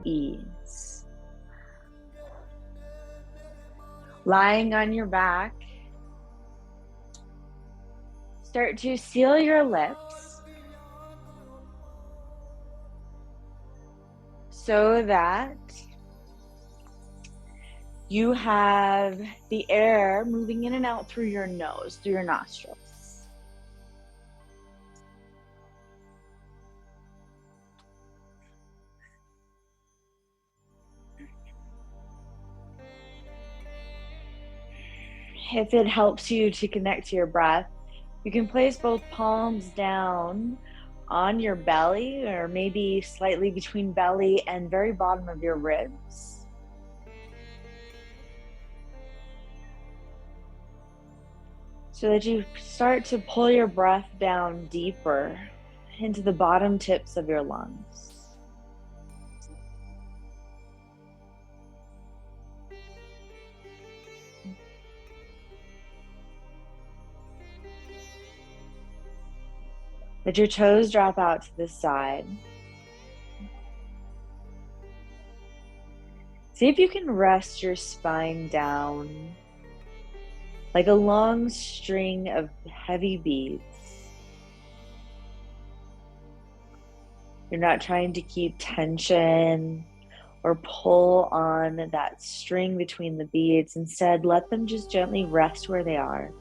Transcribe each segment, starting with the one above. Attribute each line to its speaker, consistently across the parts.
Speaker 1: ease. Lying on your back, start to seal your lips so that you have the air moving in and out through your nose, through your nostrils. If it helps you to connect to your breath, you can place both palms down on your belly, or maybe slightly between belly and very bottom of your ribs. So that you start to pull your breath down deeper into the bottom tips of your lungs. Let your toes drop out to the side. See if you can rest your spine down like a long string of heavy beads. You're not trying to keep tension or pull on that string between the beads. Instead, let them just gently rest where they are.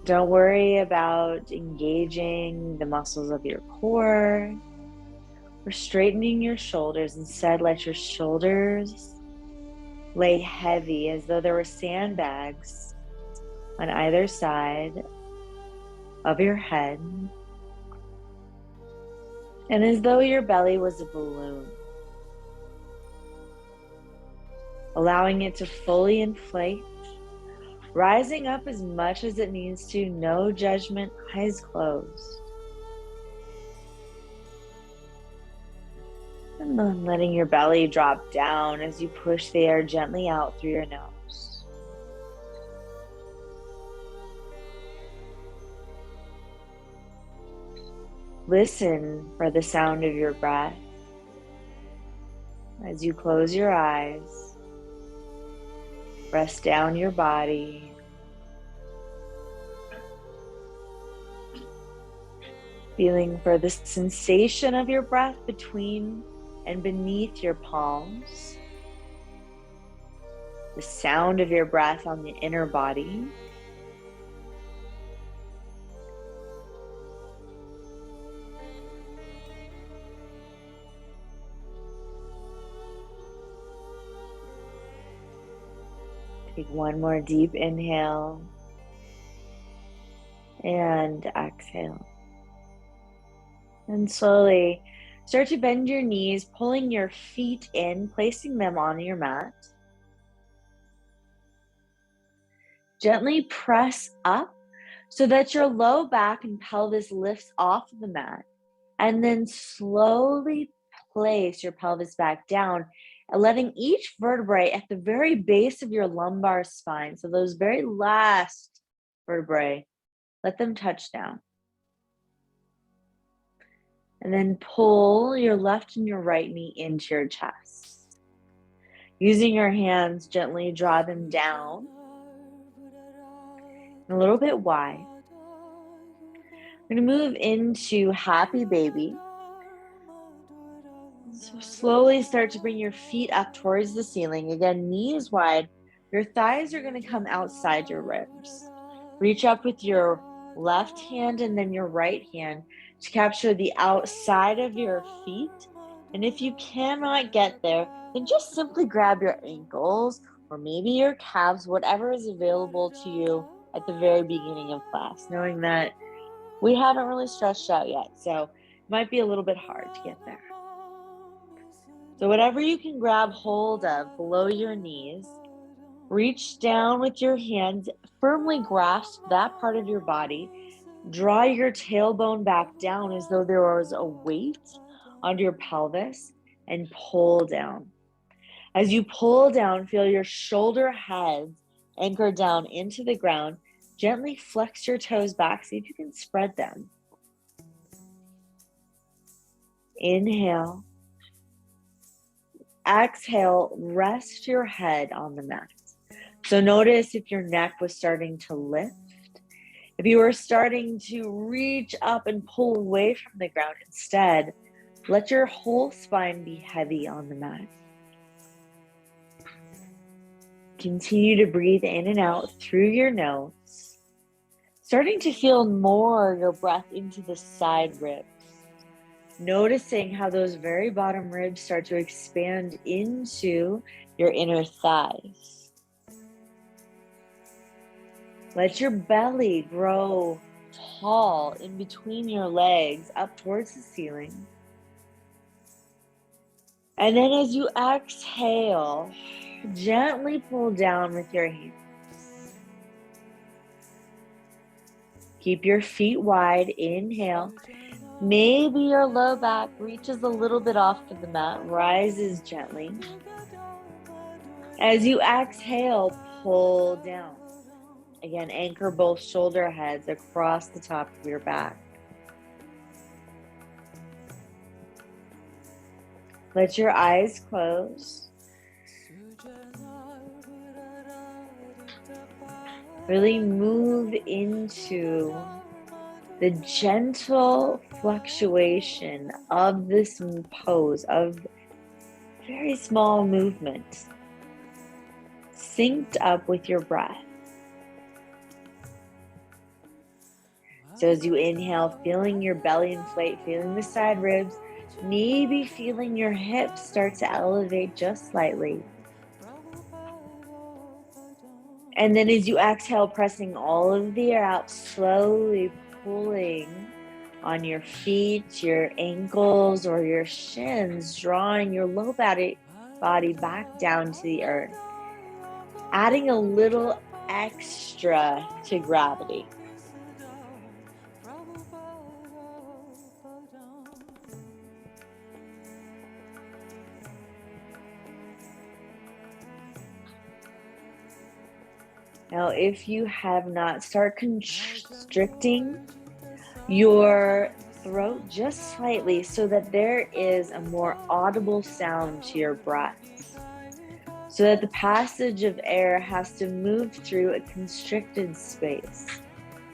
Speaker 1: Don't worry about engaging the muscles of your core or straightening your shoulders. Instead, let your shoulders lay heavy as though there were sandbags on either side of your head, and as though your belly was a balloon, allowing it to fully inflate, rising up as much as it needs to, no judgment, eyes closed. And then letting your belly drop down as you push the air gently out through your nose. Listen for the sound of your breath as you close your eyes. Rest down your body. Feeling for the sensation of your breath between and beneath your palms. The sound of your breath on the inner body. Take one more deep inhale and exhale. And slowly start to bend your knees, pulling your feet in, placing them on your mat. Gently press up so that your low back and pelvis lifts off the mat. And then slowly place your pelvis back down, letting each vertebrae at the very base of your lumbar spine, so those very last vertebrae, let them touch down. And then pull your left and your right knee into your chest. Using your hands, gently draw them down a little bit wide. We're going to move into happy baby. So slowly start to bring your feet up towards the ceiling. Again, knees wide. Your thighs are going to come outside your ribs. Reach up with your left hand and then your right hand to capture the outside of your feet. And if you cannot get there, then just simply grab your ankles or maybe your calves, whatever is available to you at the very beginning of class, knowing that we haven't really stretched out yet, so it might be a little bit hard to get there. So whatever you can grab hold of below your knees, reach down with your hands, firmly grasp that part of your body, draw your tailbone back down as though there was a weight on your pelvis, and pull down. As you pull down, feel your shoulder heads anchor down into the ground. Gently flex your toes back, see if you can spread them. Inhale. Exhale, rest your head on the mat. So notice if your neck was starting to lift. If you were starting to reach up and pull away from the ground, instead, let your whole spine be heavy on the mat. Continue to breathe in and out through your nose, starting to feel more your breath into the side ribs. Noticing how those very bottom ribs start to expand into your inner thighs. Let your belly grow tall in between your legs up towards the ceiling. And then as you exhale, gently pull down with your hands. Keep your feet wide. Inhale. Maybe your low back reaches a little bit off to the mat, rises gently. As you exhale, pull down. Again, anchor both shoulder heads across the top of your back. Let your eyes close. Really move into the gentle fluctuation of this pose, of very small movement, synced up with your breath. So as you inhale, feeling your belly inflate, feeling the side ribs, maybe feeling your hips start to elevate just slightly. And then as you exhale, pressing all of the air out, slowly pulling on your feet, your ankles, or your shins, drawing your low body back down to the earth, adding a little extra to gravity. Now, if you have not, start constricting your throat just slightly so that there is a more audible sound to your breath, so that the passage of air has to move through a constricted space.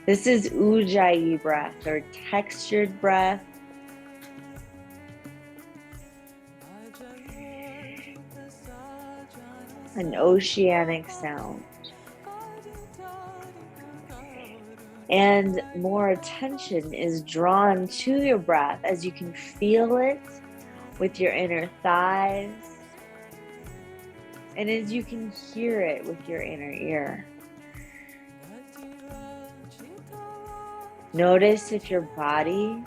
Speaker 1: This is Ujjayi breath, or textured breath. An oceanic sound. And more attention is drawn to your breath as you can feel it with your inner thighs, and as you can hear it with your inner ear. Notice if your body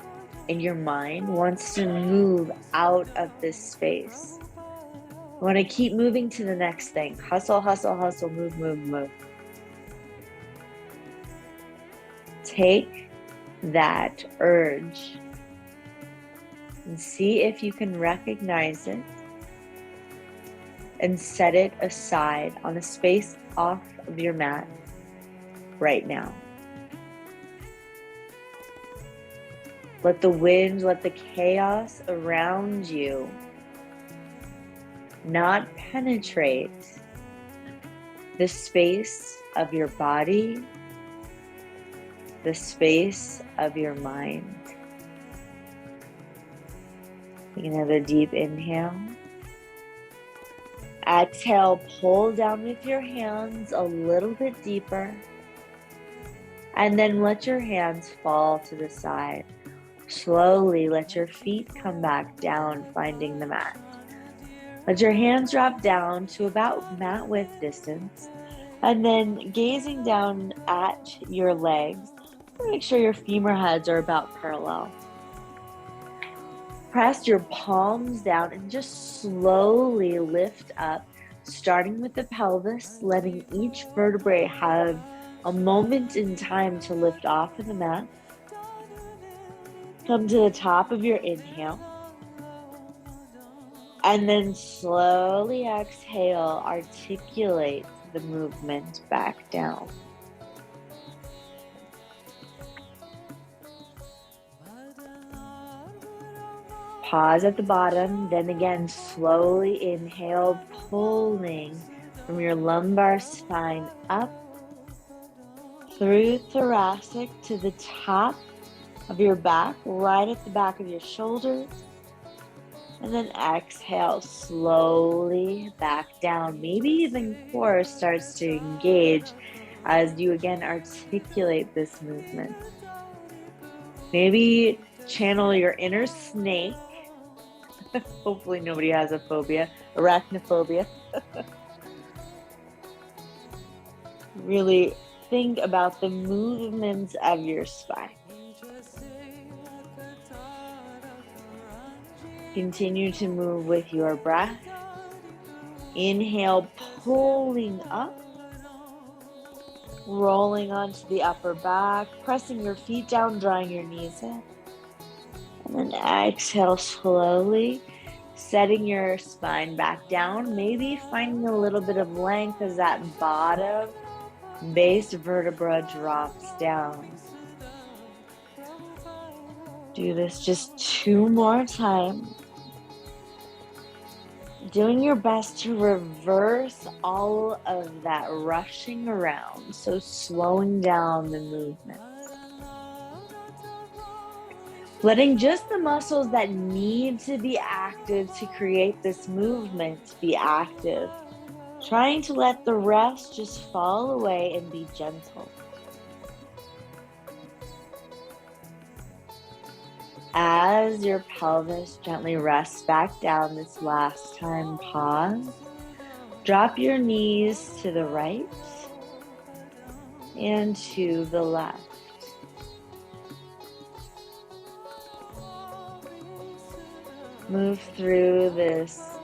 Speaker 1: and your mind wants to move out of this space. You want to keep moving to the next thing. Hustle, hustle, hustle, move, move, move. Take that urge and see if you can recognize it and set it aside on a space off of your mat right now. Let the wind, let the chaos around you not penetrate the space of your body, the space of your mind. Take another deep inhale. Exhale, pull down with your hands a little bit deeper. And then let your hands fall to the side. Slowly let your feet come back down, finding the mat. Let your hands drop down to about mat width distance. And then gazing down at your legs, make sure your femur heads are about parallel. Press your palms down and just slowly lift up, starting with the pelvis, letting each vertebrae have a moment in time to lift off of the mat. Come to the top of your inhale. And then slowly exhale, articulate the movement back down. Pause at the bottom, then again, slowly inhale, pulling from your lumbar spine up through thoracic to the top of your back, right at the back of your shoulders. And then exhale, slowly back down. Maybe even core starts to engage as you again articulate this movement. Maybe channel your inner snake. Hopefully nobody has a phobia, arachnophobia. Really think about the movements of your spine. Continue to move with your breath. Inhale, pulling up, rolling onto the upper back, pressing your feet down, drawing your knees in. And then exhale slowly, setting your spine back down, maybe finding a little bit of length as that bottom base vertebra drops down. Do this just 2 more times. Doing your best to reverse all of that rushing around, so slowing down the movement. Letting just the muscles that need to be active to create this movement be active. Trying to let the rest just fall away and be gentle. As your pelvis gently rests back down this last time, pause. Drop your knees to the right and to the left. Move through this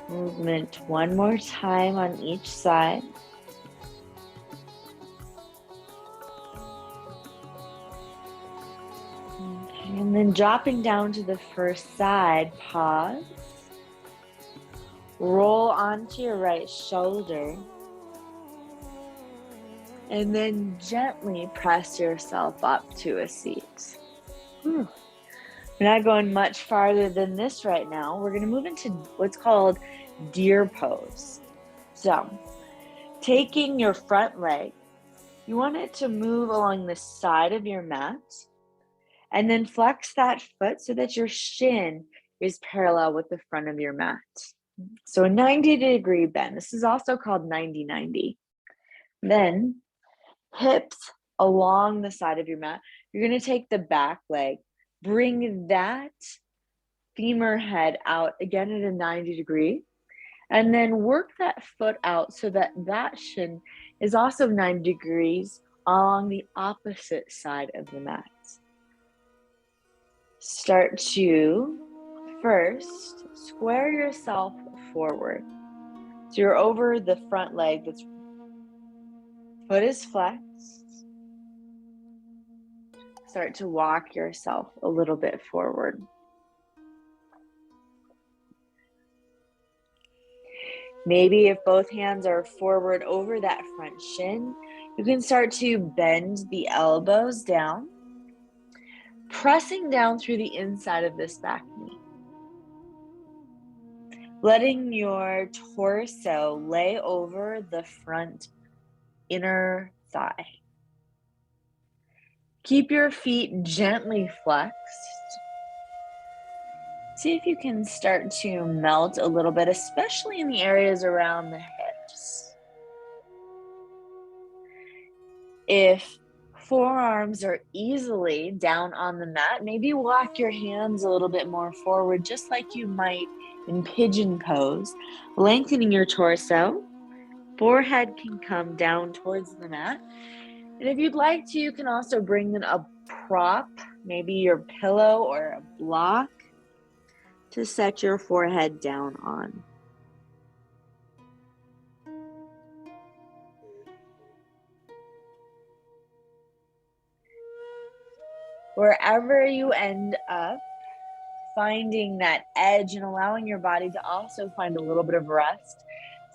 Speaker 1: movement 1 more time on each side. And then dropping down to the first side, pause. Roll onto your right shoulder. And then gently press yourself up to a seat. We're not going much farther than this right now. We're going to move into what's called deer pose. So, taking your front leg, you want it to move along the side of your mat. And then flex that foot so that your shin is parallel with the front of your mat. So a 90-degree bend. This is also called 90-90. Then hips along the side of your mat. You're going to take the back leg. Bring that femur head out again at a 90 degree. And then work that foot out so that that shin is also 90 degrees along the opposite side of the mat. Start to first square yourself forward. So you're over the front leg, that's foot is flexed. Start to walk yourself a little bit forward. Maybe if both hands are forward over that front shin, you can start to bend the elbows down, pressing down through the inside of this back knee. Letting your torso lay over the front inner thigh. Keep your feet gently flexed. See if you can start to melt a little bit, especially in the areas around the hips. If forearms are easily down on the mat, maybe walk your hands a little bit more forward, just like you might in pigeon pose, lengthening your torso. Forehead can come down towards the mat. And if you'd like to, you can also bring in a prop, maybe your pillow or a block, to set your forehead down on. Wherever you end up, finding that edge and allowing your body to also find a little bit of rest.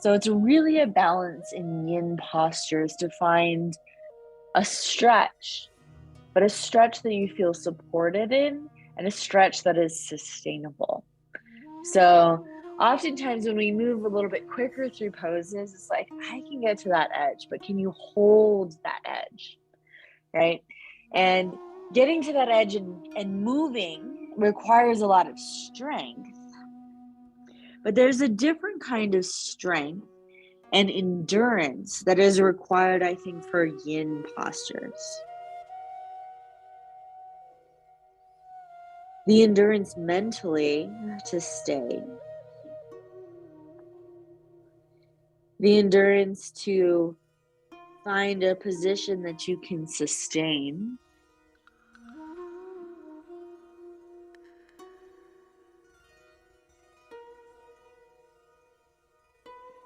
Speaker 1: So it's really a balance in yin postures to find a stretch, but a stretch that you feel supported in and a stretch that is sustainable. So oftentimes when we move a little bit quicker through poses, it's like, I can get to that edge, but can you hold that edge, right? And getting to that edge and moving requires a lot of strength. But there's a different kind of strength and endurance that is required, I think, for yin postures. The endurance mentally to stay. The endurance to find a position that you can sustain.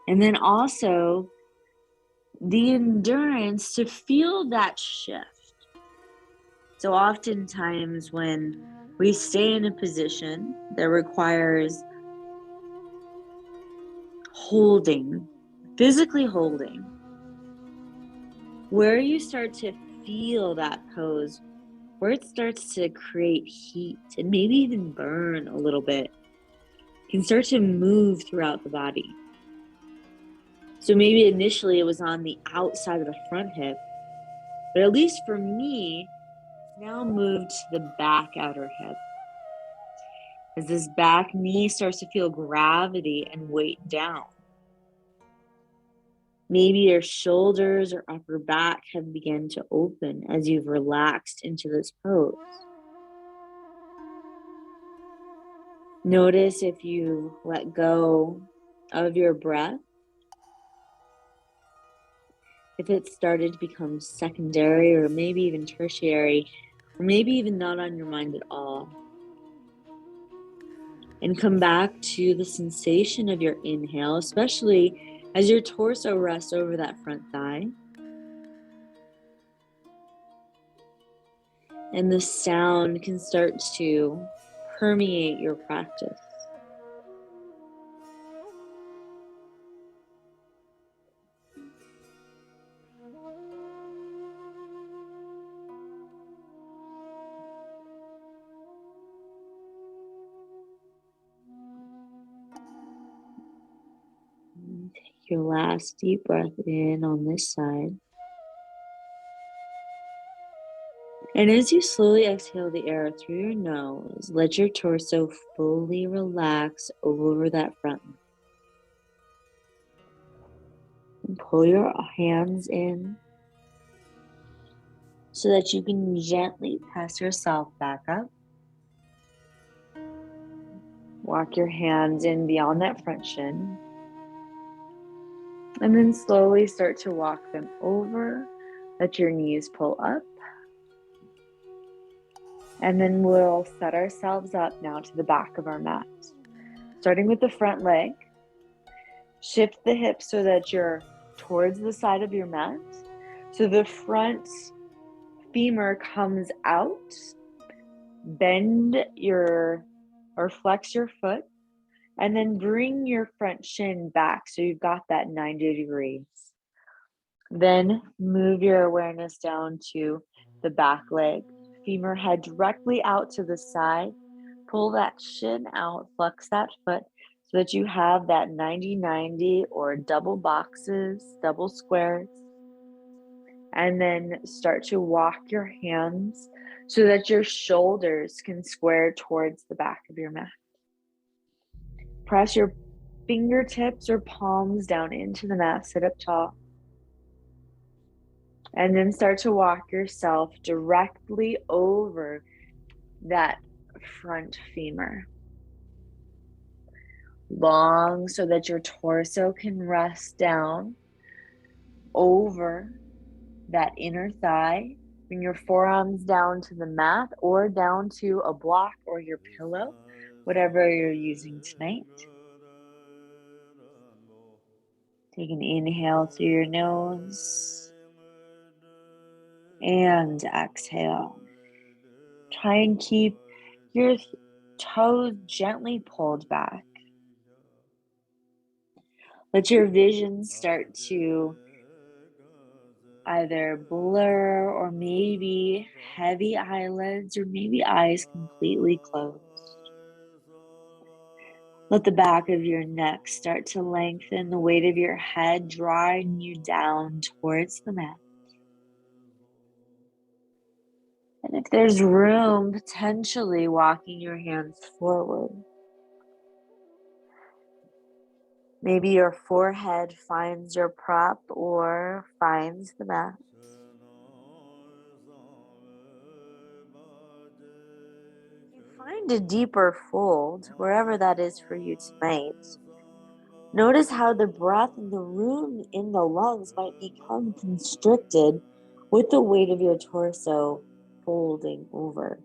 Speaker 1: And then also the endurance to feel that shift. So oftentimes when we stay in a position that requires holding, physically holding, where you start to feel that pose, where it starts to create heat and maybe even burn a little bit, can start to move throughout the body. So maybe initially it was on the outside of the front hip, but at least for me, now moved to the back outer hip. As this back knee starts to feel gravity and weight down. Maybe your shoulders or upper back have begun to open as you've relaxed into this pose. Notice if you let go of your breath, if it started to become secondary or maybe even tertiary, or maybe even not on your mind at all. And come back to the sensation of your inhale, especially as your torso rests over that front thigh. And the sound can start to permeate your practice. Take your last deep breath in on this side. And as you slowly exhale the air through your nose, let your torso fully relax over that front. And pull your hands in so that you can gently press yourself back up. Walk your hands in beyond that front shin. And then slowly start to walk them over. Let your knees pull up. And then we'll set ourselves up now to the back of our mat. Starting with the front leg. Shift the hips so that you're towards the side of your mat. So the front femur comes out. Bend or flex your foot. And then bring your front shin back so you've got that 90 degrees. Then move your awareness down to the back leg. Femur head directly out to the side. Pull that shin out, flex that foot so that you have that 90-90 or double boxes, double squares. And then start to walk your hands so that your shoulders can square towards the back of your mat. Press your fingertips or palms down into the mat, sit up tall. And then start to walk yourself directly over that front femur. Long so that your torso can rest down over that inner thigh. Bring your forearms down to the mat or down to a block or your pillow, whatever you're using tonight. Take an inhale through your nose and exhale. Try and keep your toes gently pulled back. Let your vision start to either blur or maybe heavy eyelids or maybe eyes completely closed. Let the back of your neck start to lengthen, the weight of your head drawing you down towards the mat. And if there's room, potentially walking your hands forward. Maybe your forehead finds your prop or finds the mat. Find a deeper fold, wherever that is for you tonight. Notice how the breath and the room in the lungs might become constricted with the weight of your torso folding over.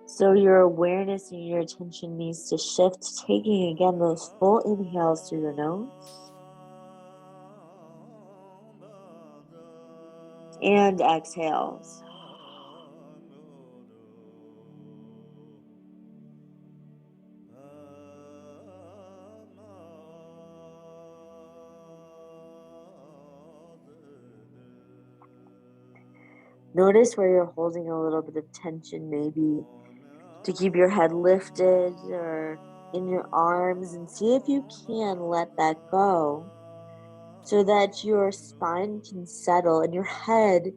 Speaker 1: So your awareness and your attention needs to shift, taking again those full inhales through your nose and exhales. Notice where you're holding a little bit of tension, maybe to keep your head lifted or in your arms, and see if you can let that go so that your spine can settle and your head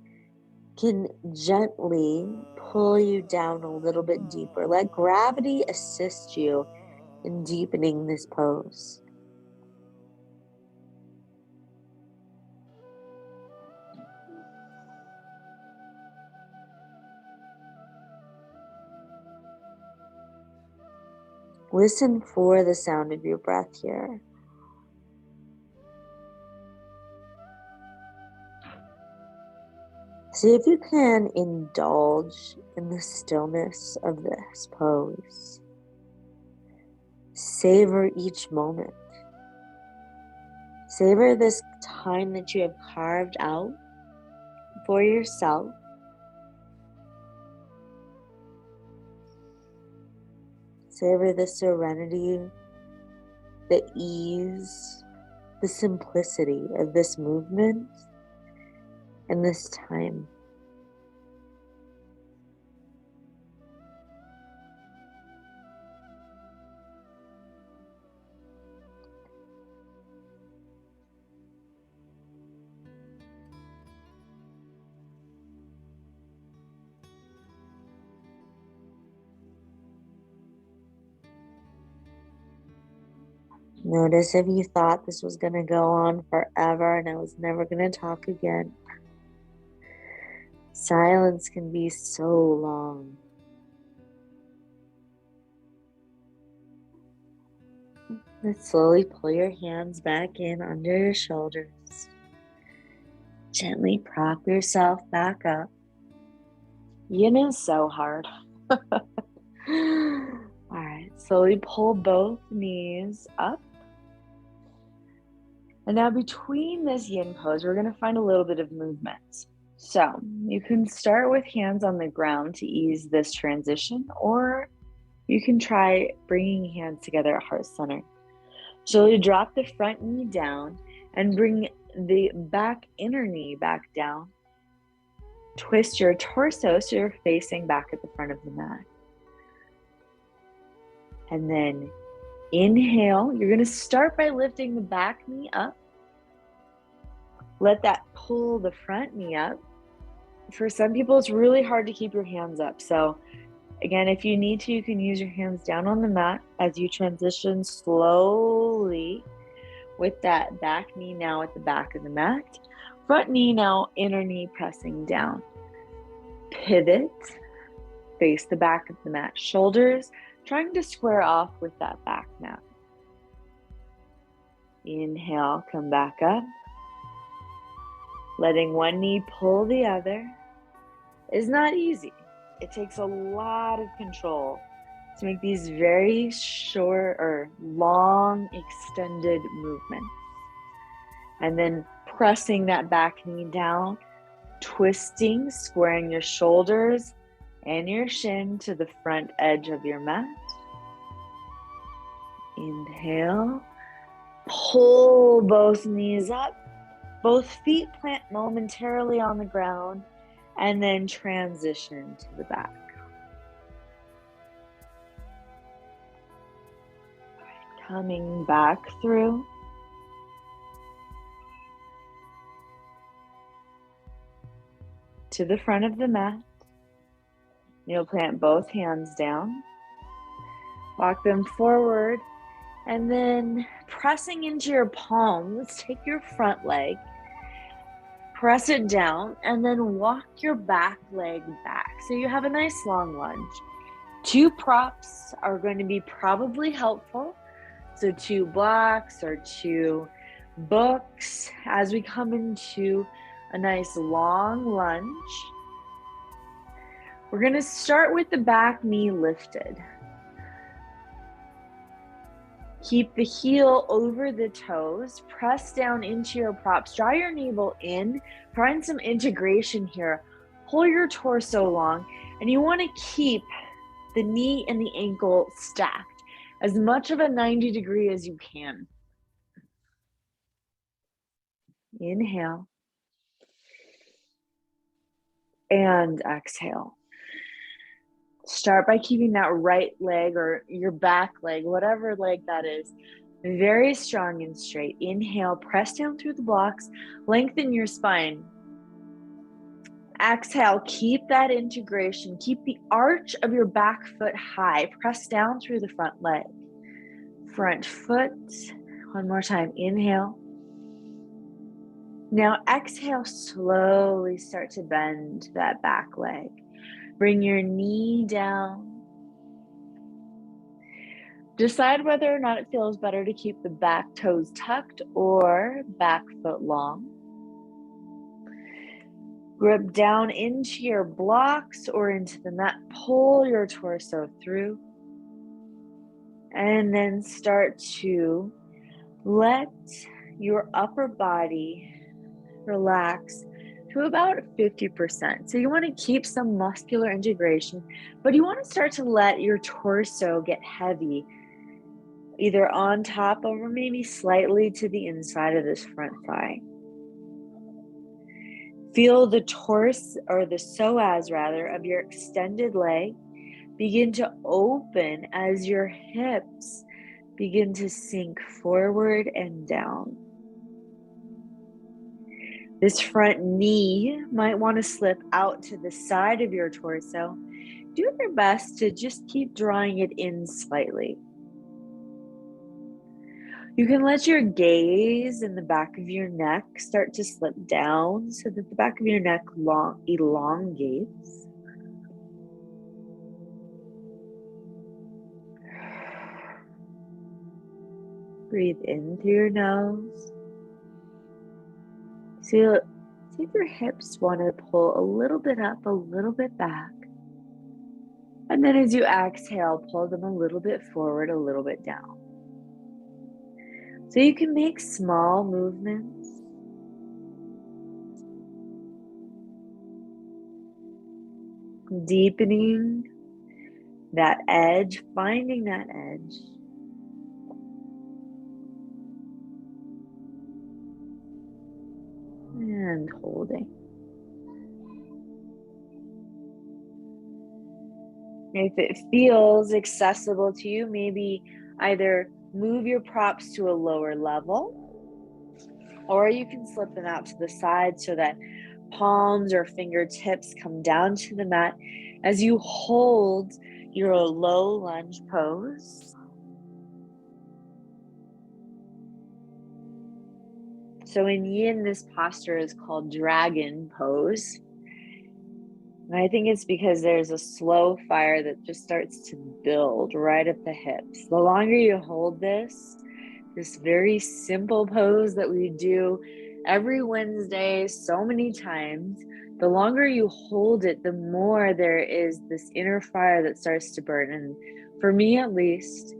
Speaker 1: can gently pull you down a little bit deeper. Let gravity assist you in deepening this pose. Listen for the sound of your breath here. See if you can indulge in the stillness of this pose. Savor each moment. Savor this time that you have carved out for yourself. Savor the serenity, the ease, the simplicity of this movement and this time. Notice if you thought this was going to go on forever and I was never going to talk again. Silence can be so long. Let's slowly pull your hands back in under your shoulders. Gently prop yourself back up. Yin is so hard. All right, slowly pull both knees up. And now between this yin pose, we're going to find a little bit of movement. So you can start with hands on the ground to ease this transition, or you can try bringing hands together at heart center. Slowly drop the front knee down and bring the back inner knee back down. Twist your torso so you're facing back at the front of the mat. And then inhale, you're going to start by lifting the back knee up. Let that pull the front knee up. For some people, it's really hard to keep your hands up. So again, if you need to, you can use your hands down on the mat as you transition slowly with that back knee now at the back of the mat. Front knee now, inner knee pressing down. Pivot, face the back of the mat. Shoulders trying to square off with that back mat. Inhale, come back up. Letting one knee pull the other is not easy. It takes a lot of control to make these very short or long extended movements. And then pressing that back knee down, twisting, squaring your shoulders and your shin to the front edge of your mat. Inhale, Pull both knees up. Both feet plant momentarily on the ground and then transition to the back. Coming back through. To the front of the mat. You'll plant both hands down. Walk them forward. And then pressing into your palms, take your front leg, press it down, and then walk your back leg back. So you have a nice long lunge. 2 props are going to be probably helpful. So 2 blocks or 2 books as we come into a nice long lunge. We're going to start with the back knee lifted. Keep the heel over the toes, press down into your props, draw your navel in, find some integration here. Pull your torso long, and you want to keep the knee and the ankle stacked as much of a 90 degree as you can. Inhale and exhale. Start by keeping that right leg or your back leg, whatever leg that is, very strong and straight. Inhale, press down through the blocks, lengthen your spine. Exhale, keep that integration. Keep the arch of your back foot high. Press down through the front leg. Front foot. One more time. Inhale. Now exhale, slowly start to bend that back leg. Bring your knee down. Decide whether or not it feels better to keep the back toes tucked or back foot long. Grip down into your blocks or into the mat. Pull your torso through. And then start to let your upper body relax to about 50%. So you want to keep some muscular integration, but you want to start to let your torso get heavy, either on top of or maybe slightly to the inside of this front thigh. Feel the torso, or the psoas rather, of your extended leg begin to open as your hips begin to sink forward and down. This front knee might want to slip out to the side of your torso. Do your best to just keep drawing it in slightly. You can let your gaze in the back of your neck start to slip down so that the back of your neck elongates. Breathe in through your nose. See if your hips want to pull a little bit up, a little bit back. And then as you exhale, pull them a little bit forward, a little bit down. So you can make small movements. Deepening that edge, finding that edge. And holding. If it feels accessible to you, maybe either move your props to a lower level, or you can slip them out to the side so that palms or fingertips come down to the mat as you hold your low lunge pose. So in yin, this posture is called dragon pose. And I think it's because there's a slow fire that just starts to build right at the hips. The longer you hold this very simple pose that we do every Wednesday so many times, the longer you hold it, the more there is this inner fire that starts to burn. And for me at least,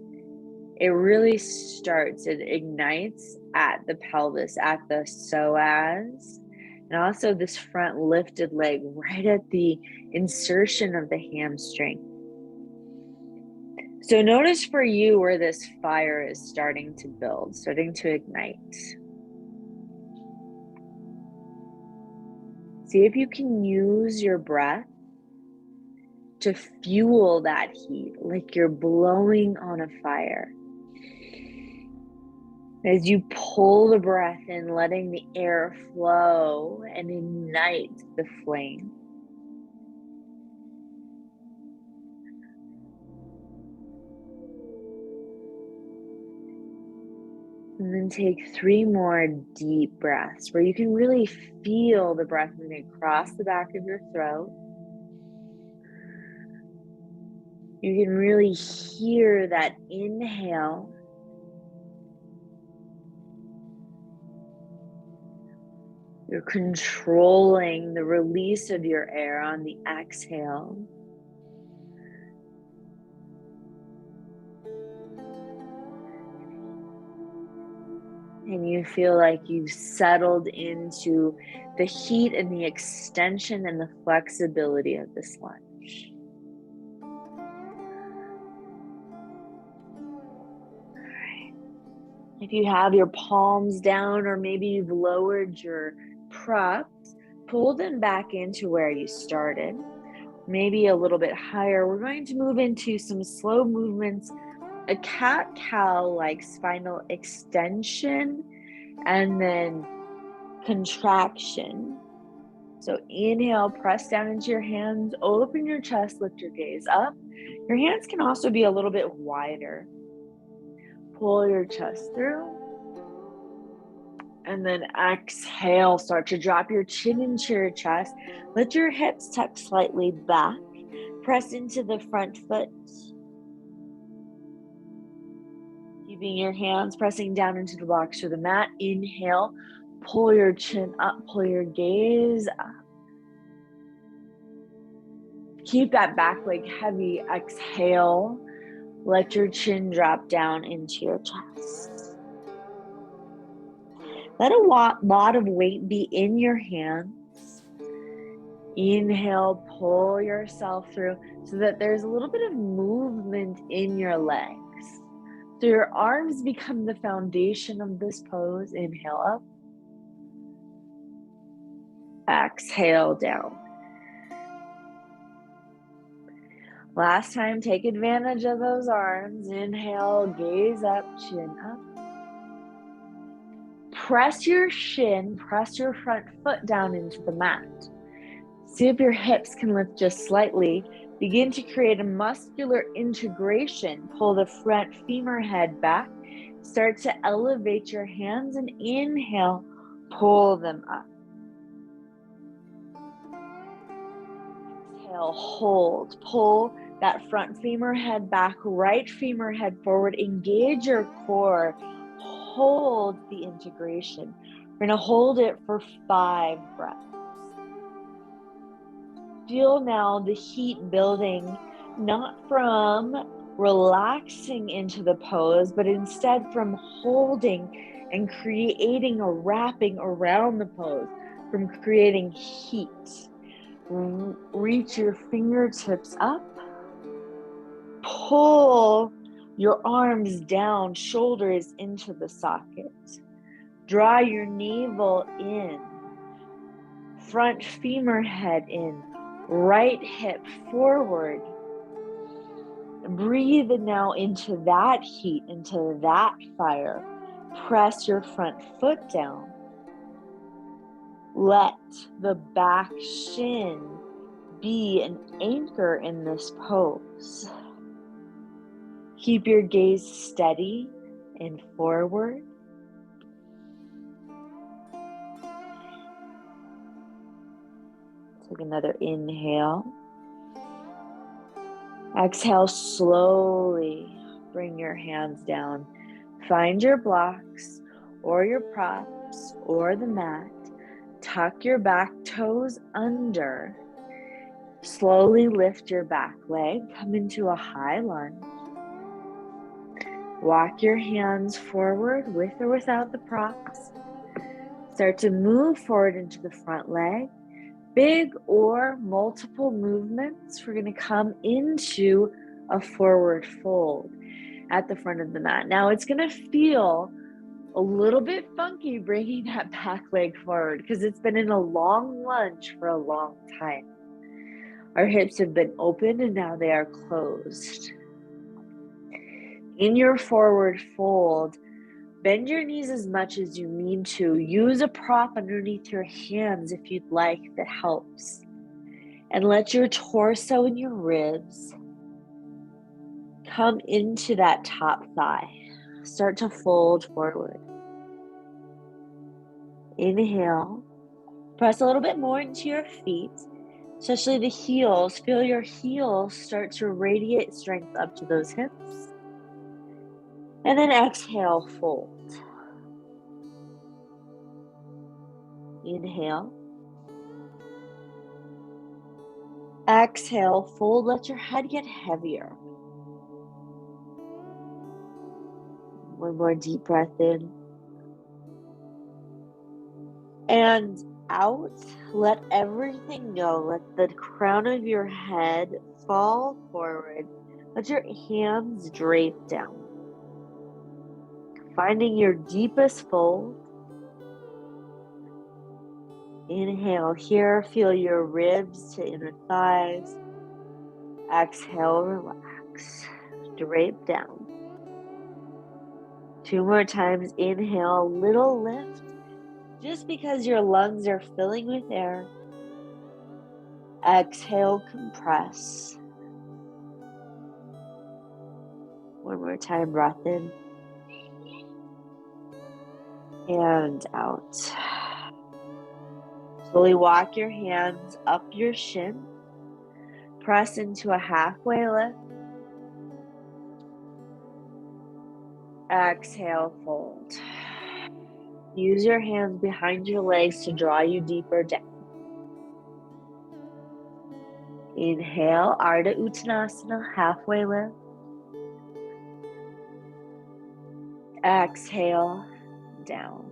Speaker 1: it really starts, it ignites at the pelvis, at the psoas, and also this front lifted leg right at the insertion of the hamstring. So notice for you where this fire is starting to build, starting to ignite. See if you can use your breath to fuel that heat, like you're blowing on a fire. As you pull the breath in, letting the air flow and ignite the flame. And then take 3 more deep breaths where you can really feel the breath moving across the back of your throat. You can really hear that inhale. You're controlling the release of your air on the exhale. And you feel like you've settled into the heat and the extension and the flexibility of this lunge. If you have your palms down, or maybe you've lowered your props, pull them back into where you started, maybe a little bit higher. We're going to move into some slow movements, a cat-cow like spinal extension and then contraction. So inhale, press down into your hands, open your chest, lift your gaze up. Your hands can also be a little bit wider. Pull your chest through. And then exhale, start to drop your chin into your chest. Let your hips tuck slightly back. Press into the front foot. Keeping your hands pressing down into the blocks or the mat. Inhale, pull your chin up, pull your gaze up. Keep that back leg heavy. Exhale, let your chin drop down into your chest. Let a lot of weight be in your hands. Inhale, pull yourself through so that there's a little bit of movement in your legs. So your arms become the foundation of this pose. Inhale up. Exhale down. Last time, take advantage of those arms. Inhale, gaze up, chin up. Press your shin, press your front foot down into the mat. See if your hips can lift just slightly. Begin to create a muscular integration. Pull the front femur head back. Start to elevate your hands and inhale, pull them up. Exhale, hold, pull that front femur head back, right femur head forward. Engage your core. Hold the integration. We're going to hold it for 5 breaths. Feel now the heat building, not from relaxing into the pose, but instead from holding and creating a wrapping around the pose, from creating heat. Reach your fingertips up. Pull your arms down, shoulders into the socket. Draw your navel in. Front femur head in. Right hip forward. Breathe now into that heat, into that fire. Press your front foot down. Let the back shin be an anchor in this pose. Keep your gaze steady and forward. Take another inhale. Exhale, slowly bring your hands down. Find your blocks or your props or the mat. Tuck your back toes under. Slowly lift your back leg. Come into a high lunge. Walk your hands forward with or without the props. Start to move forward into the front leg. Big or multiple movements. We're going to come into a forward fold at the front of the mat. Now it's going to feel a little bit funky bringing that back leg forward because it's been in a long lunge for a long time. Our hips have been open and now they are closed. In your forward fold, bend your knees as much as you need to. Use a prop underneath your hands if you'd like, that helps. And let your torso and your ribs come into that top thigh. Start to fold forward. Inhale. Press a little bit more into your feet, especially the heels. Feel your heels start to radiate strength up to those hips. And then exhale, fold. Inhale. Exhale, fold. Let your head get heavier. One more deep breath in. And out. Let everything go. Let the crown of your head fall forward. Let your hands drape down. Finding your deepest fold. Inhale here. Feel your ribs to inner thighs. Exhale, relax. Drape down. 2 more times. Inhale, little lift. Just because your lungs are filling with air. Exhale, compress. One more time, breath in. And out. Slowly walk your hands up your shin. Press into a halfway lift. Exhale, fold. Use your hands behind your legs to draw you deeper down. Inhale, Ardha Uttanasana, halfway lift. Exhale, down.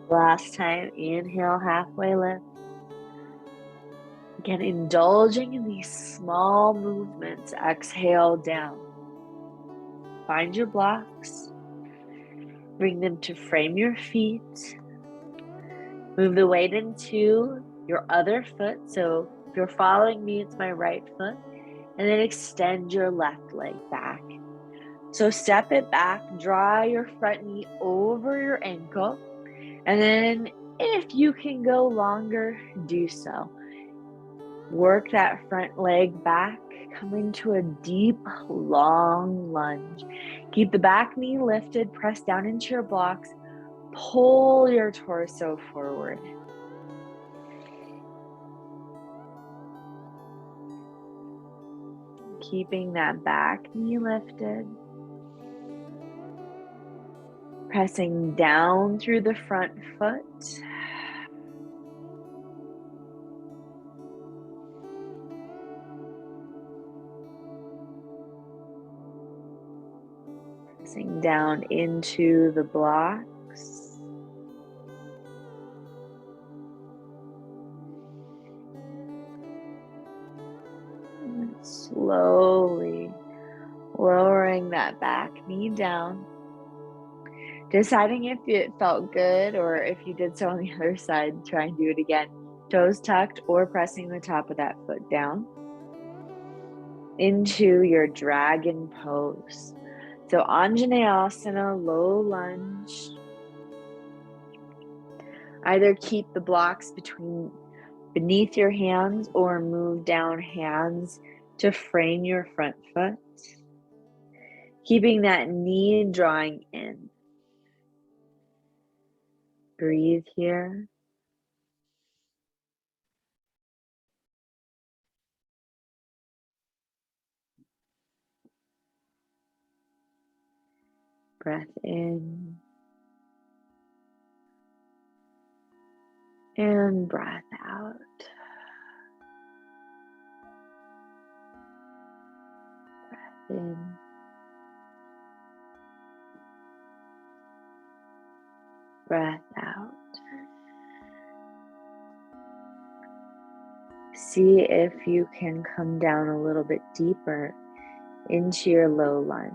Speaker 1: Last time, inhale, halfway lift. Again, indulging in these small movements. Exhale, down. Find your blocks. Bring them to frame your feet. Move the weight into your other foot. So if you're following me, it's my right foot. And then extend your left leg back. So step it back, draw your front knee over your ankle. And then if you can go longer, do so. Work that front leg back, come into a deep, long lunge. Keep the back knee lifted, press down into your blocks. Pull your torso forward. Keeping that back knee lifted. Pressing down through the front foot. Pressing down into the blocks. And slowly lowering that back knee down. Deciding if it felt good or if you did so on the other side, try and do it again. Toes tucked or pressing the top of that foot down. Into your dragon pose. So Anjaneyasana, low lunge. Either keep the blocks beneath your hands or move down hands to frame your front foot. Keeping that knee drawing in. Breathe here. Breath in. And breath out. Breath in. Breath out. See if you can come down a little bit deeper into your low lunge.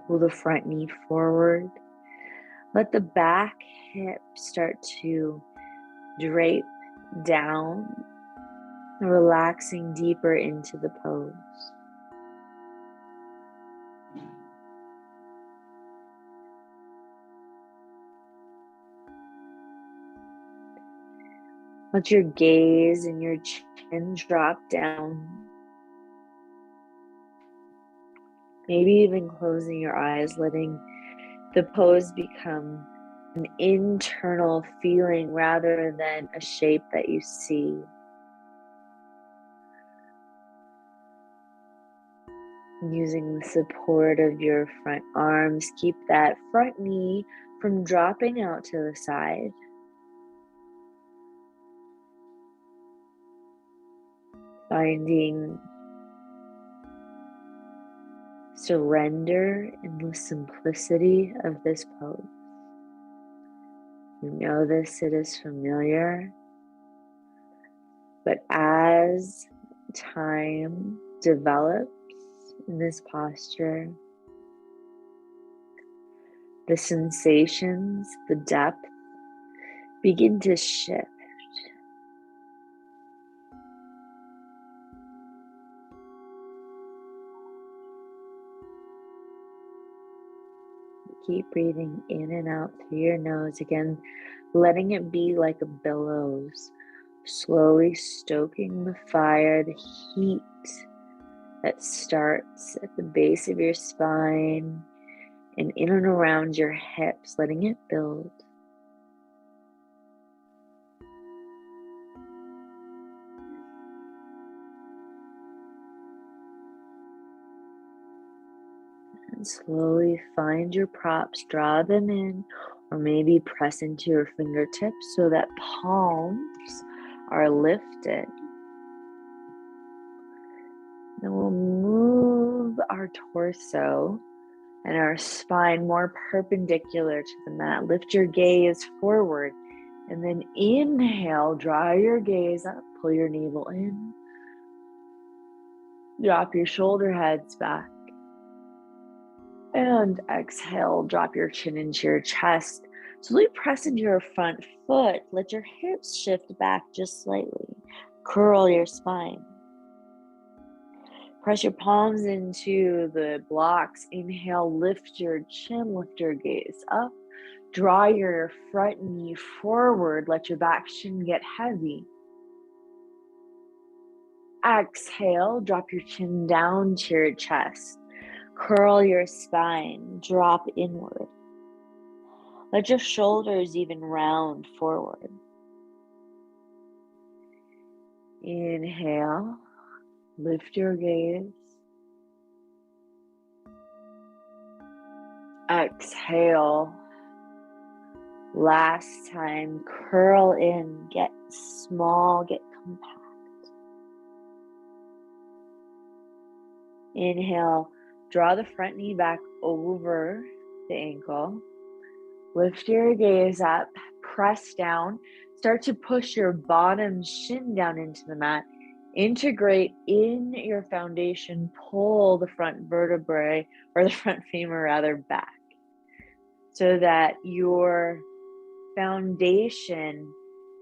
Speaker 1: Pull the front knee forward. Let the back hip start to drape down, relaxing deeper into the pose. Let your gaze and your chin drop down. Maybe even closing your eyes, letting the pose become an internal feeling rather than a shape that you see. Using the support of your front arms, keep that front knee from dropping out to the side. Finding surrender in the simplicity of this pose. You know this, it is familiar, but as time develops in this posture, the sensations, the depth begin to shift. Keep breathing in and out through your nose. Again, letting it be like a billows, slowly stoking the fire, the heat that starts at the base of your spine and in and around your hips, letting it build. And slowly find your props, draw them in, or maybe press into your fingertips so that palms are lifted. Then we'll move our torso and our spine more perpendicular to the mat. Lift your gaze forward and then inhale, draw your gaze up, pull your navel in. Drop your shoulder heads back. And exhale, drop your chin into your chest. Slowly press into your front foot. Let your hips shift back just slightly. Curl your spine. Press your palms into the blocks. Inhale, lift your chin, lift your gaze up. Draw your front knee forward. Let your back shin get heavy. Exhale, drop your chin down to your chest. Curl your spine, drop inward. Let your shoulders even round forward. Inhale, lift your gaze. Exhale. Last time, curl in, get small, get compact. Inhale, draw the front knee back over the ankle. Lift your gaze up, press down, start to push your bottom shin down into the mat. Integrate in your foundation, pull the front vertebrae, or the front femur rather, back so that your foundation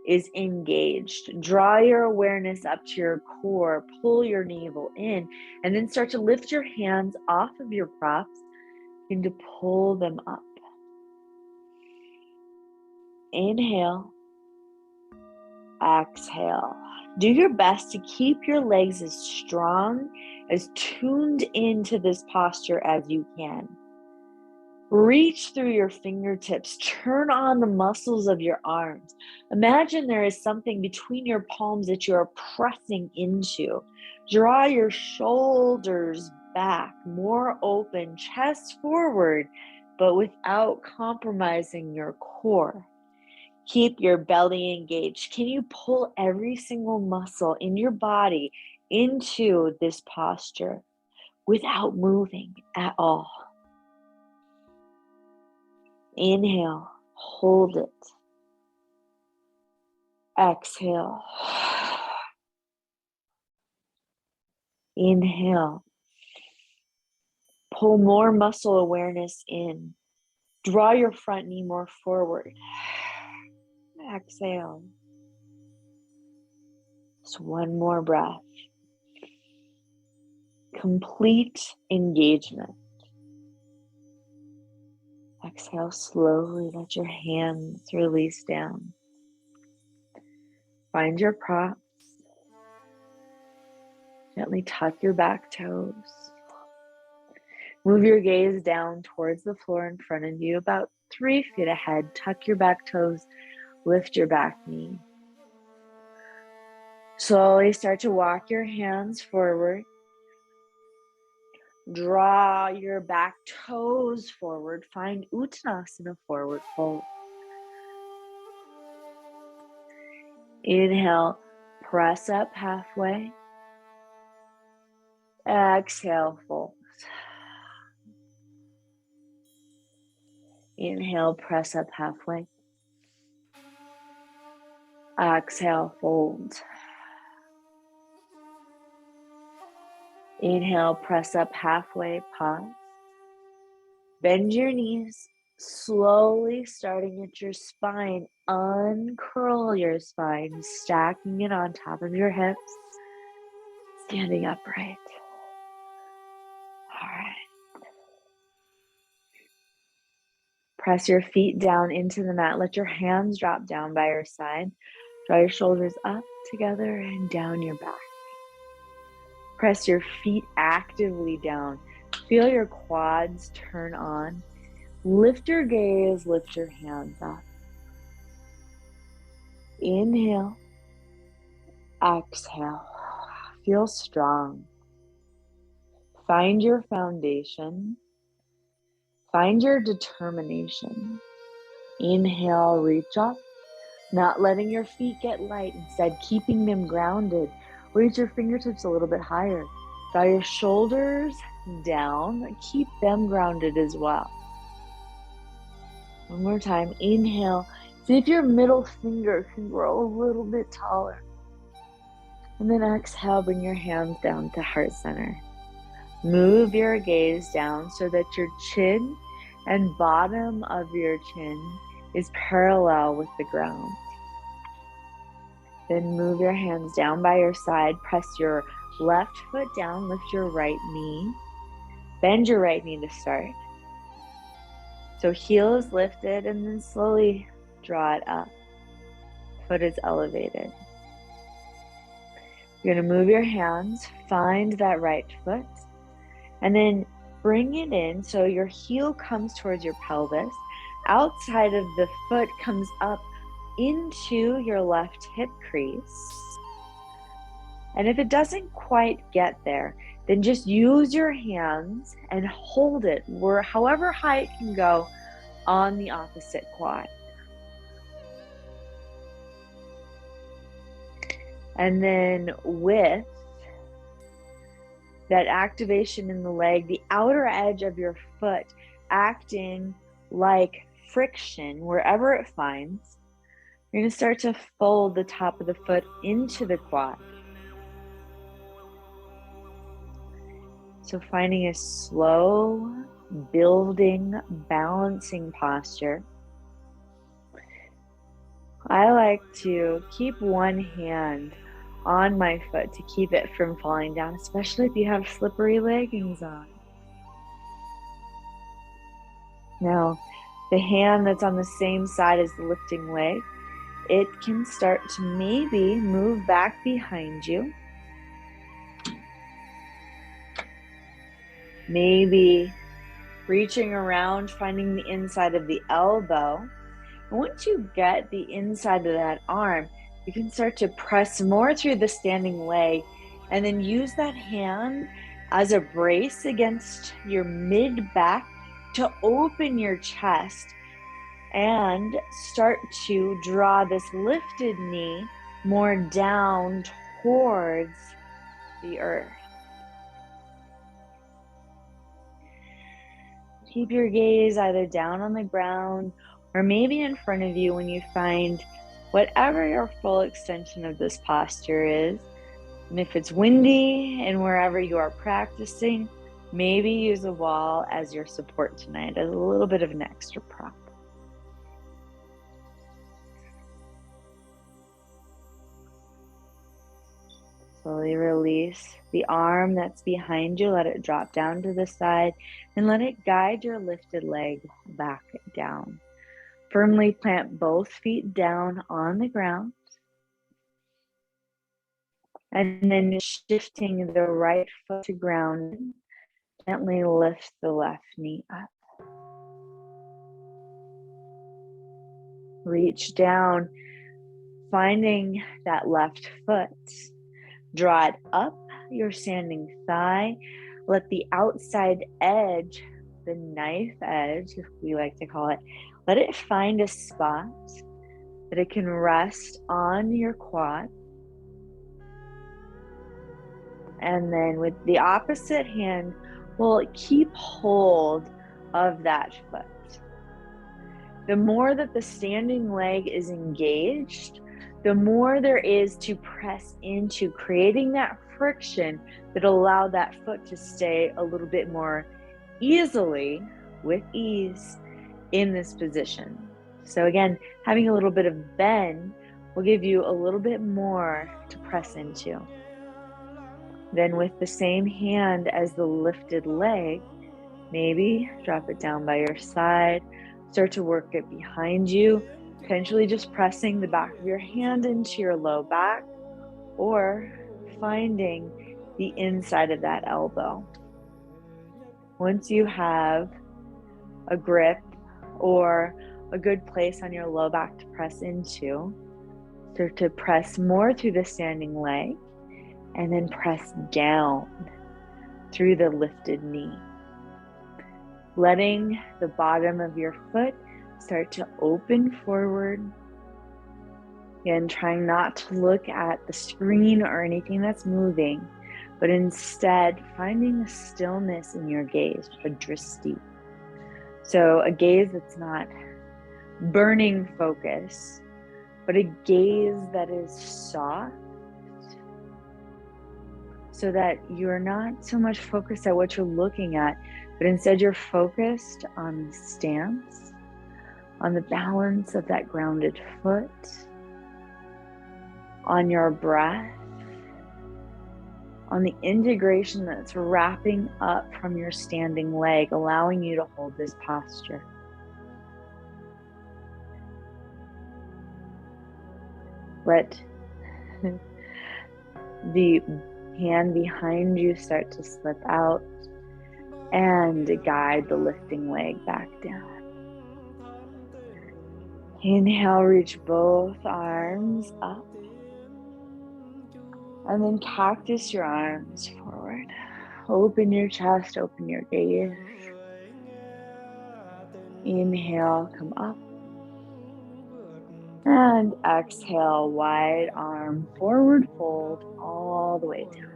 Speaker 1: is engaged. Draw your awareness up to your core, pull your navel in, and then start to lift your hands off of your props and to pull them up. Inhale, exhale. Do your best to keep your legs as strong, as tuned into this posture as you can. Reach through your fingertips, turn on the muscles of your arms. Imagine there is something between your palms that you are pressing into. Draw your shoulders back, more open, chest forward, but without compromising your core. Keep your belly engaged. Can you pull every single muscle in your body into this posture without moving at all? Inhale, hold it. Exhale. Inhale. Pull more muscle awareness in. Draw your front knee more forward. Exhale. Just one more breath. Complete engagement. Exhale slowly. Let your hands release down. Find your props. Gently tuck your back toes. Move your gaze down towards the floor in front of you, about 3 feet ahead. Tuck your back toes. Lift your back knee. Slowly start to walk your hands forward. Draw your back toes forward. Find Uttanasana, forward fold. Inhale, press up halfway. Exhale, fold. Inhale, press up halfway. Exhale, fold. Inhale, press up halfway, pause. Bend your knees, slowly starting at your spine. Uncurl your spine, stacking it on top of your hips. Standing upright. All right. Press your feet down into the mat. Let your hands drop down by your side. Draw your shoulders up together and down your back. Press your feet actively down. Feel your quads turn on. Lift your gaze, lift your hands up. Inhale. Exhale. Feel strong. Find your foundation. Find your determination. Inhale, reach up. Not letting your feet get light, instead keeping them grounded. Reach your fingertips a little bit higher. Draw your shoulders down. Keep them grounded as well. One more time. Inhale. See if your middle finger can grow a little bit taller. And then exhale, bring your hands down to heart center. Move your gaze down so that your chin and bottom of your chin is parallel with the ground. Then move your hands down by your side. Press your left foot down. Lift your right knee. Bend your right knee to start. So heel is lifted and then slowly draw it up. Foot is elevated. You're going to move your hands. Find that right foot. And then bring it in so your heel comes towards your pelvis. Outside of the foot comes up into your left hip crease. And if it doesn't quite get there, then just use your hands and hold it however high it can go on the opposite quad. And then with that activation in the leg, the outer edge of your foot acting like friction wherever it finds, you're going to start to fold the top of the foot into the quad. So finding a slow, building, balancing posture. I like to keep one hand on my foot to keep it from falling down, especially if you have slippery leggings on. Now, the hand that's on the same side as the lifting leg, it can start to maybe move back behind you. Maybe reaching around, finding the inside of the elbow. And once you get the inside of that arm, you can start to press more through the standing leg and then use that hand as a brace against your mid-back to open your chest and start to draw this lifted knee more down towards the earth. Keep your gaze either down on the ground or maybe in front of you when you find whatever your full extension of this posture is. And if it's windy and wherever you are practicing, maybe use a wall as your support tonight, as a little bit of an extra prop. Slowly release the arm that's behind you. Let it drop down to the side and let it guide your lifted leg back down. Firmly plant both feet down on the ground. And then shifting the right foot to ground, gently lift the left knee up. Reach down, finding that left foot. Draw it up your standing thigh. Let the outside edge, the knife edge, we like to call it, let it find a spot that it can rest on your quad. And then with the opposite hand, we'll keep hold of that foot. The more that the standing leg is engaged, the more there is to press into creating that friction that allow that foot to stay a little bit more easily, with ease, in this position. So again, having a little bit of bend will give you a little bit more to press into. Then with the same hand as the lifted leg, maybe drop it down by your side, start to work it behind you, potentially just pressing the back of your hand into your low back or finding the inside of that elbow. Once you have a grip or a good place on your low back to press into, start to press more through the standing leg and then press down through the lifted knee. Letting the bottom of your foot start to open forward. Again, trying not to look at the screen or anything that's moving, but instead finding the stillness in your gaze, a drishti. So a gaze that's not burning focus, but a gaze that is soft, so that you're not so much focused at what you're looking at, but instead you're focused on the stance, on the balance of that grounded foot, on your breath, on the integration that's wrapping up from your standing leg, allowing you to hold this posture. Let the hand behind you start to slip out and guide the lifting leg back down. Inhale, reach both arms up. And then cactus your arms forward. Open your chest, open your gaze. Inhale, come up. And exhale, wide arm forward fold all the way down.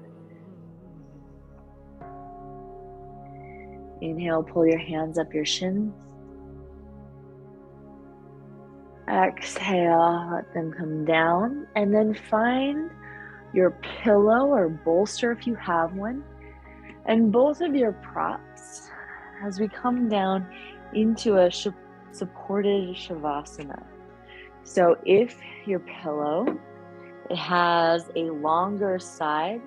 Speaker 1: Inhale, pull your hands up your shins. Exhale, let them come down. And then find your pillow or bolster if you have one. And both of your props as we come down into a supported Shavasana. So if your pillow, it has a longer side,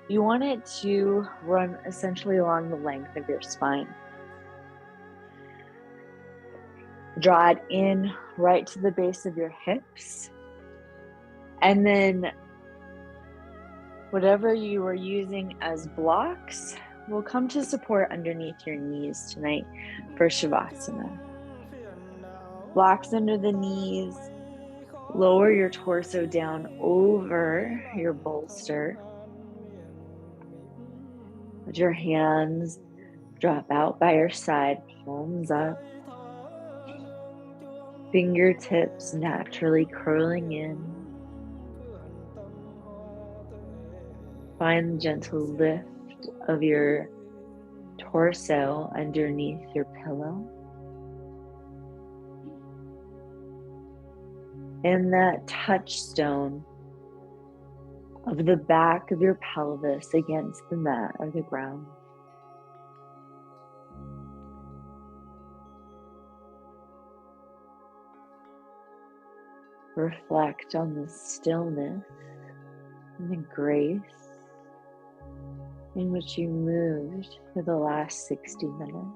Speaker 1: you want it to run essentially along the length of your spine. Draw it in right to the base of your hips. And then whatever you are using as blocks will come to support underneath your knees tonight for Shavasana. Blocks under the knees. Lower your torso down over your bolster. Let your hands drop out by your side, palms up. Fingertips naturally curling in. Find the gentle lift of your torso underneath your pillow. And that touchstone of the back of your pelvis against the mat or the ground. Reflect on the stillness and the grace in which you moved for the last 60 minutes.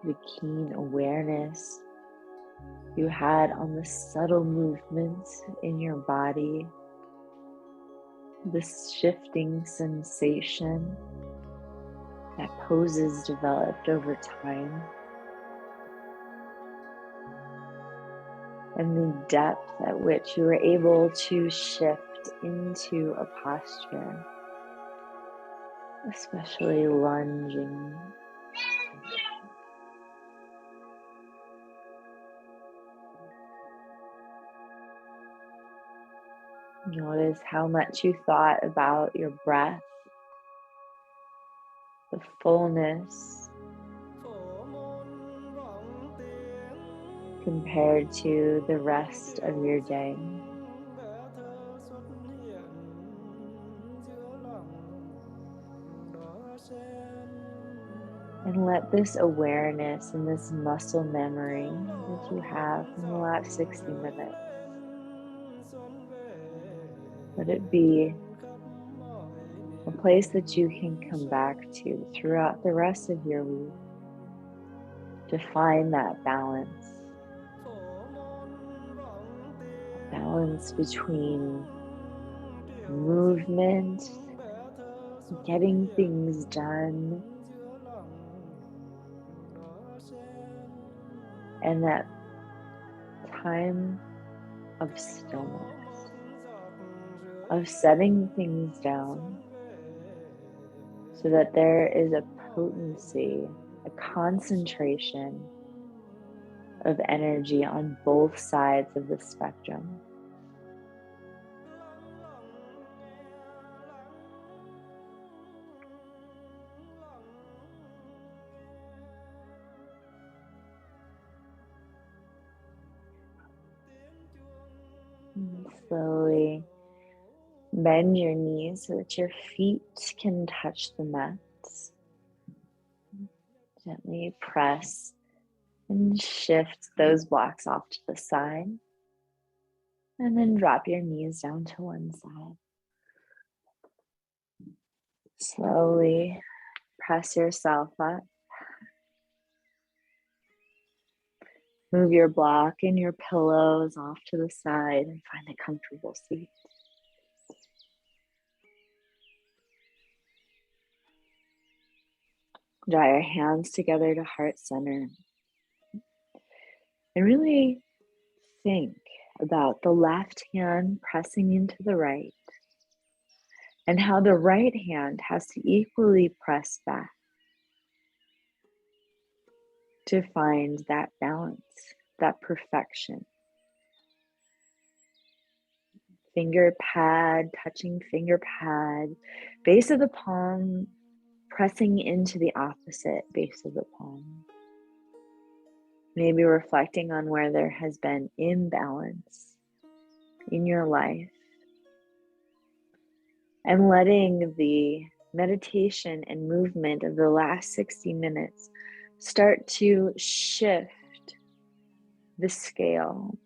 Speaker 1: The keen awareness you had on the subtle movements in your body, this shifting sensation that poses developed over time, and the depth at which you were able to shift into a posture, especially lunging. Notice how much you thought about your breath, the fullness compared to the rest of your day. And let this awareness and this muscle memory that you have from the last 60 minutes, let it be a place that you can come back to throughout the rest of your week to find that balance between movement, getting things done, and that time of stillness, of setting things down so that there is a potency, a concentration of energy on both sides of the spectrum. And slowly bend your knees so that your feet can touch the mats. Gently press and shift those blocks off to the side. And then drop your knees down to one side. Slowly press yourself up. Move your block and your pillows off to the side and find a comfortable seat. Draw your hands together to heart center. And really think about the left hand pressing into the right and how the right hand has to equally press back to find that balance, that perfection. Finger pad, touching finger pad, base of the palm pressing into the opposite base of the palm. Maybe reflecting on where there has been imbalance in your life and letting the meditation and movement of the last 60 minutes start to shift the scale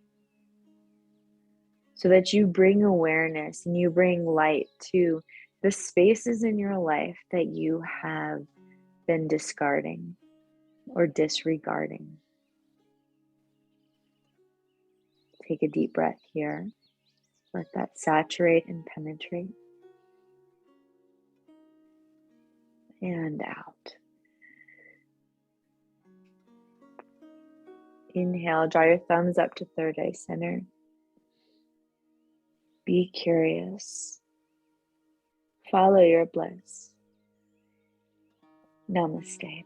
Speaker 1: so that you bring awareness and you bring light to the spaces in your life that you have been discarding or disregarding. Take a deep breath here. Let that saturate and penetrate. And out. Inhale, draw your thumbs up to third eye center. Be curious. Follow your bliss. Namaste.